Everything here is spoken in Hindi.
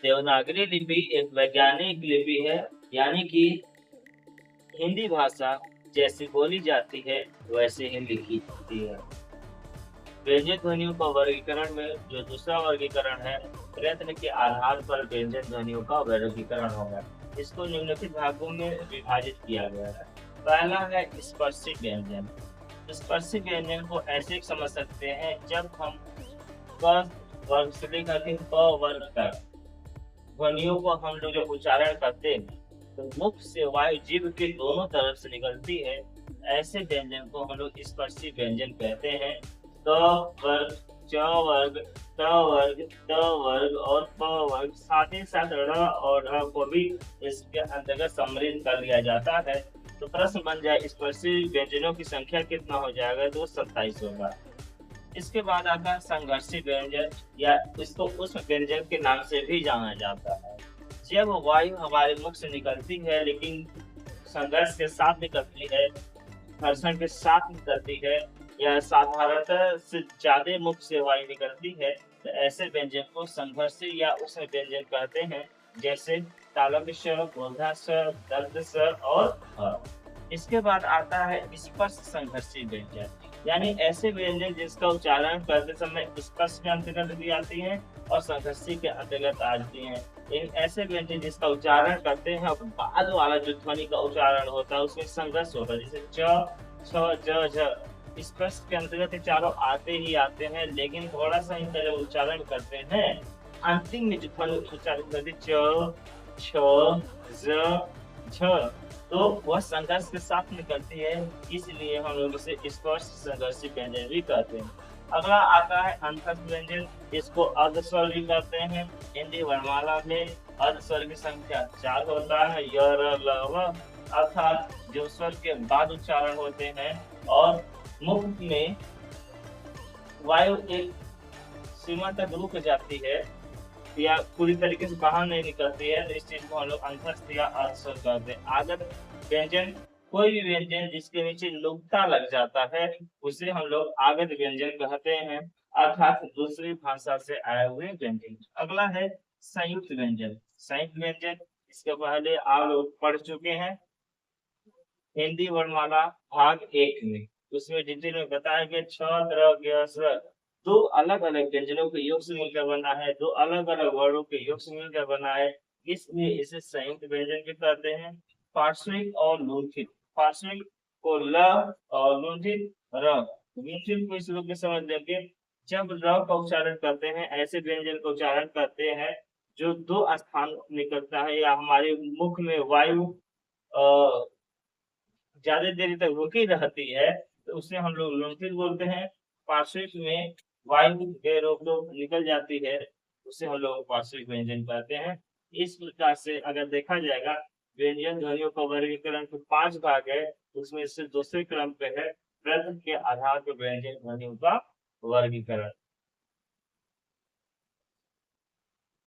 देवनागरी लिपि एक वैज्ञानिक लिपि है, यानी कि हिंदी भाषा जैसी बोली जाती है वैसे ही लिखी जाती है। व्यंजन ध्वनियों का वर्गीकरण में जो दूसरा वर्गीकरण है, प्रयत्न के आधार पर व्यंजन ध्वनियों का वर्गीकरण होगा। इसको निम्नलिखित भागों में विभाजित किया गया है। पहला है स्पर्शी व्यंजन। स्पर्शी व्यंजन को ऐसे समझ सकते हैं, जब हम क वर्ग से लेकर के प वर्ग तक ध्वनियों को हम लोग जब उच्चारण करते हैं, तो मुख से वायु जीभ के दोनों तरफ से निकलती है। ऐसे व्यंजन को हम लोग स्पर्शी व्यंजन कहते हैं। क वर्ग, च वर्ग, त वर्ग, त वर्ग और प वर्ग, साथ ही साथ ड़ और ढ़ को भी इसके अंतर्गत सम्मिलित कर लिया जाता है। तो प्रश्न बन जाए, स्पर्शी व्यंजनों की संख्या कितना हो जाएगा? तो 27 होगा। इसके बाद आता है संघर्षी व्यंजन, या इसको उष्म व्यंजन के नाम से भी जाना जाता है। जब वायु हमारे मुख से निकलती है, लेकिन संघर्ष के साथ निकलती है, घर्षण के साथ निकलती है, या साधारणतः से ज्यादा मुख से वायु निकलती है, तो ऐसे व्यंजन को संघर्षी या उष्म व्यंजन कहते हैं। जैसे तालव्य स्वर, मूर्धा स्वर, दर्द स्वर और इसके बाद आता है स्पर्श संघर्षी व्यंजन, यानी ऐसे व्यंजन जिसका उच्चारण करते समय स्पर्श के अंतर्गत भी आती हैं और संघर्षी के अंतर्गत आती हैं। इन ऐसे व्यंजन जिसका उच्चारण करते हैं और बाद वाला जो ध्वनि का उच्चारण होता है उसमें संघर्ष होता है, जैसे च, छ, ज, झ। स्पर्श के अंतर्गत ये चारों आते ही आते हैं, लेकिन थोड़ा सा इनका जब उच्चारण करते हैं, अंतिम में जो ध्वनि उच्चारित करते च, छ, ज, झ, तो वह संघर्ष के साथ निकलती है, इसलिए हम लोग इसे स्पर्श संघर्षी व्यंजन भी कहते हैं। अगला आता है अंतस्थ व्यंजन, इसको अर्ध स्वर भी कहते हैं। हिंदी वर्णमाला में अर्ध स्वर की संख्या 4 होता है, य, र, ल, व, अर्थात जो स्वर के बाद उच्चारण होते हैं और मुख में वायु एक सीमा तक रुक जाती है या पूरी तरीके से बाहर नहीं निकलती है, तो इस चीज को हम लोग अंतस्थ या अर्धस्वर कहते हैं। आगत व्यंजन, कोई भी व्यंजन जिसके नीचे लुगता लग जाता है, उसे हम लोग आगत व्यंजन कहते हैं, अर्थात दूसरी भाषा से आए हुए व्यंजन। अगला है संयुक्त व्यंजन। संयुक्त व्यंजन, इसके पहले आप लोग पढ़ चुके हैं हिंदी वर्णमाला भाग 1 में। उसमें डिटेल में बताया गया छ, त्र, ज्ञ, स्वर, दो अलग अलग व्यंजनों के योग से मिलकर बना है, दो अलग अलग वर्णों के योग से मिलकर बना है, इसलिए इसे संयुक्त व्यंजन भी कहते हैं। पार्श्विक और लुंठित। पार्श्विक को ल और लुंठित र। लुंठित को इस रूप में समझ लेंगे, जब र का उच्चारण करते हैं, ऐसे व्यंजन का उच्चारण करते हैं जो दो स्थान निकलता है या हमारे मुख में वायु ज्यादा देरी तक रुकी रहती है, तो उसे हम लोग लुंठित बोलते हैं। पार्श्विक में वायु रोक टोक निकल जाती है, उसे हम लोग पार्श्विक व्यंजन कहते हैं। इस प्रकार से अगर देखा जाएगा, व्यंजन ध्वनियों का वर्गीकरण के 5 भाग है, उसमें से दूसरे क्रम पे है प्रश्न के आधार पर व्यंजन ध्वनियों का वर्गीकरण।